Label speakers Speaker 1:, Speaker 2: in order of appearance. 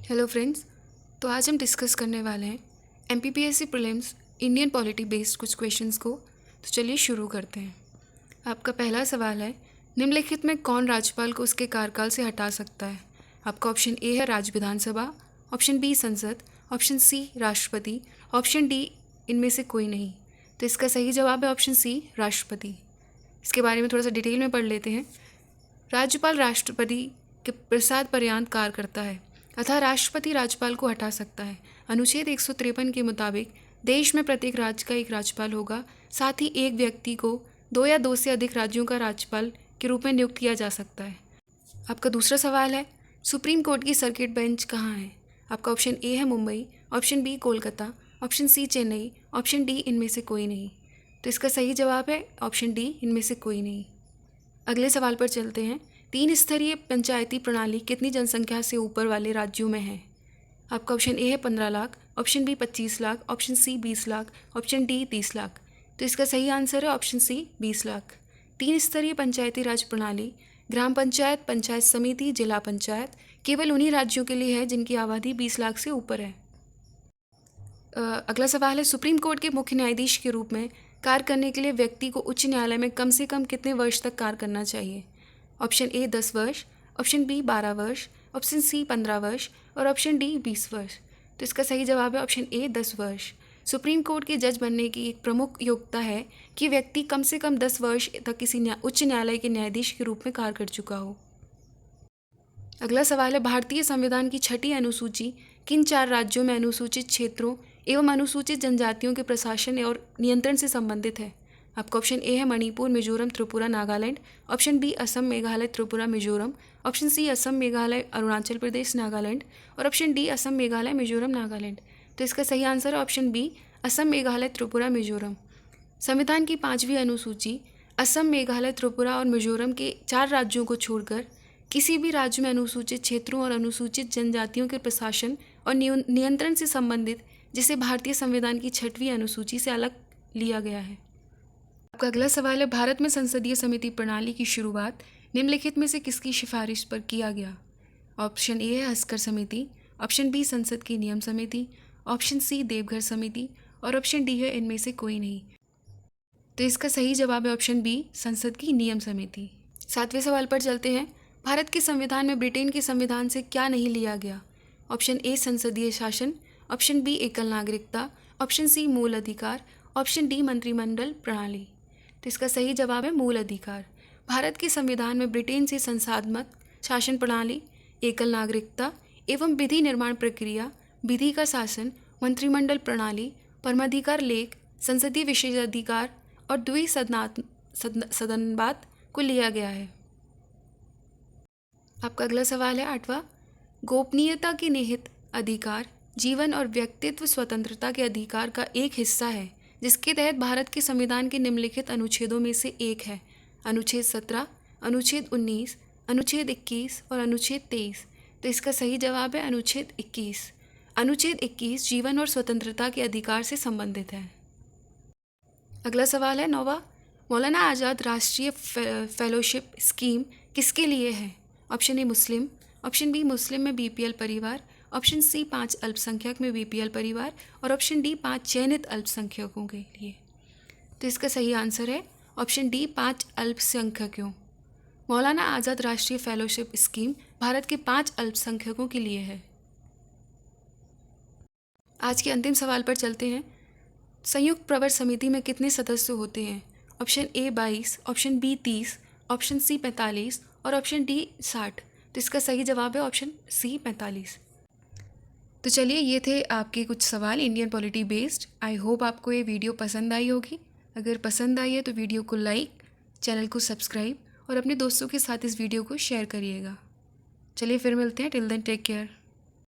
Speaker 1: Hello friends. तो आज हम डिस्कस करने वाले हैं MPPSC prelims Indian polity based कुछ क्वेश्चंस को। तो चलिए शुरू करते हैं। आपका पहला सवाल है, निम्नलिखित में कौन राज्यपाल को उसके कार्यकाल से हटा सकता है? आपका ऑप्शन ए है राज्य विधानसभा, ऑप्शन बी संसद, ऑप्शन सी राष्ट्रपति, ऑप्शन डी इनमें से कोई नहीं। तो इसका सही जवाब है ऑप्शन सी राष्ट्रपति। इसके बारे में थोड़ा सा डिटेल में पढ़ लेते हैं। राज्यपाल राष्ट्रपति के प्रसाद पर्यंत कार्य करता है, अतः राष्ट्रपति राज्यपाल को हटा सकता है। अनुच्छेद 153 के मुताबिक देश में प्रत्येक राज्य का एक राज्यपाल होगा। साथ ही एक व्यक्ति को 2 या 2 से अधिक राज्यों का राज्यपाल के रूप में नियुक्त किया जा सकता है। आपका दूसरा सवाल है, सुप्रीम कोर्ट की सर्किट बेंच कहाँ है? आपका ऑप्शन ए है Mumbai, option B Kolkata, option C Chennai, option D इनमें से कोई नहीं। तो इसका सही जवाब है ऑप्शन डी इनमें से कोई नहीं। अगले सवाल पर चलते हैं। 3 स्तरीय पंचायती प्रणाली कितनी जनसंख्या से ऊपर वाले राज्यों में है? आपका ऑप्शन ए है 15 lakh, option B 25 lakh, option C 20 lakh, option D 30 lakh. तो इसका सही आंसर है ऑप्शन सी 20 लाख। 3 स्तरीय पंचायती राज प्रणाली ग्राम पंचायत, पंचायत समिति, जिला पंचायत केवल उन्हीं राज्यों के लिए है जिनकी आबादी 20 लाख से ऊपर है। अगला सवाल है, सुप्रीम कोर्ट के मुख्य न्यायाधीश के रूप में कार्य करने के लिए व्यक्ति को उच्च न्यायालय में कम से कम कितने वर्ष तक कार्य करना चाहिए? ऑप्शन ए 10 वर्ष, ऑप्शन बी 12 वर्ष, ऑप्शन सी 15 वर्ष और ऑप्शन डी 20 वर्ष। तो इसका सही जवाब है ऑप्शन ए 10 वर्ष। सुप्रीम कोर्ट के जज बनने की एक प्रमुख योग्यता है कि व्यक्ति कम से कम 10 वर्ष तक किसी उच्च न्यायालय के न्यायाधीश के रूप में कार्य कर चुका हो। अगला सवाल है, भारतीय संविधान की 6ठी अनुसूची किन 4 राज्यों में अनुसूचित क्षेत्रों एवं अनुसूचित जनजातियों के प्रशासन और नियंत्रण से संबंधित है? आपका ऑप्शन ए है Manipur, Mizoram, Tripura, Nagaland, option B Assam, Meghalaya, Tripura, Mizoram, option C Assam, Meghalaya, Arunachal Pradesh, Nagaland और ऑप्शन डी असम, मेघालय, मिजोरम, नागालैंड। तो इसका सही आंसर है ऑप्शन बी असम, मेघालय, त्रिपुरा, मिजोरम। संविधान की 5वीं अनुसूची असम, मेघालय, त्रिपुरा और मिजोरम के 4 राज्यों को छोड़कर किसी भी राज्य में अनुसूचित क्षेत्रों और अनुसूचित जनजातियों के प्रशासन और नियंत्रण से संबंधित जिसे भारतीय संविधान की 6वीं अनुसूची से अलग लिया गया है। आपका अगला सवाल है, भारत में संसदीय समिति प्रणाली की शुरुआत निम्नलिखित में से किसकी सिफारिश पर किया गया? ऑप्शन ए है हस्कर समिति, ऑप्शन बी संसद की नियम समिति, ऑप्शन सी देवघर समिति और ऑप्शन डी है इनमें से कोई नहीं। तो इसका सही जवाब है ऑप्शन बी संसद की नियम समिति। 7वें सवाल पर चलते हैं। भारत के संविधान में ब्रिटेन के संविधान से क्या नहीं लिया गया? ऑप्शन ए संसदीय शासन, ऑप्शन बी एकल नागरिकता, ऑप्शन सी मूल अधिकार, ऑप्शन डी मंत्रिमंडल प्रणाली। तो इसका सही जवाब है मूल अधिकार। भारत के संविधान में ब्रिटेन से संसाधमत शासन प्रणाली, एकल नागरिकता एवं विधि निर्माण प्रक्रिया, विधि का शासन, मंत्रिमंडल प्रणाली, परमाधिकार लेख, संसदीय विशेषाधिकार और सदनवाद को लिया गया है। आपका अगला सवाल है 8वां, गोपनीयता के निहित अधिकार जीवन और व्यक्तित्व स्वतंत्रता के अधिकार का एक हिस्सा है जिसके तहत भारत के संविधान के निम्नलिखित अनुच्छेदों में से एक है। अनुच्छेद 17, अनुच्छेद 19, अनुच्छेद 21 और अनुच्छेद 23। तो इसका सही जवाब है अनुच्छेद 21। अनुच्छेद 21 जीवन और स्वतंत्रता के अधिकार से संबंधित है। अगला सवाल है 9वां, मौलाना आज़ाद राष्ट्रीय फेलोशिप स्कीम किसके लिए है? Option A Muslim, option B Muslim में बीपीएल परिवार, ऑप्शन सी 5 अल्पसंख्यक में बीपीएल परिवार और ऑप्शन डी 5 चयनित अल्पसंख्यकों के लिए। तो इसका सही आंसर है ऑप्शन डी 5 अल्पसंख्यकों। मौलाना आज़ाद राष्ट्रीय फेलोशिप स्कीम भारत के 5 अल्पसंख्यकों के लिए है। आज के अंतिम सवाल पर चलते हैं। संयुक्त प्रवर समिति में कितने सदस्य होते हैं? Option A 22, option B 30, option C 45 और ऑप्शन डी 60। तो इसका सही जवाब है ऑप्शन सी 45। तो चलिए, ये थे आपके कुछ सवाल Indian polity based. I hope आपको ये वीडियो पसंद आई होगी। अगर पसंद आई है तो वीडियो को लाइक, चैनल को सब्सक्राइब और अपने दोस्तों के साथ इस वीडियो को शेयर करिएगा। चलिए फिर मिलते हैं। Till then take care.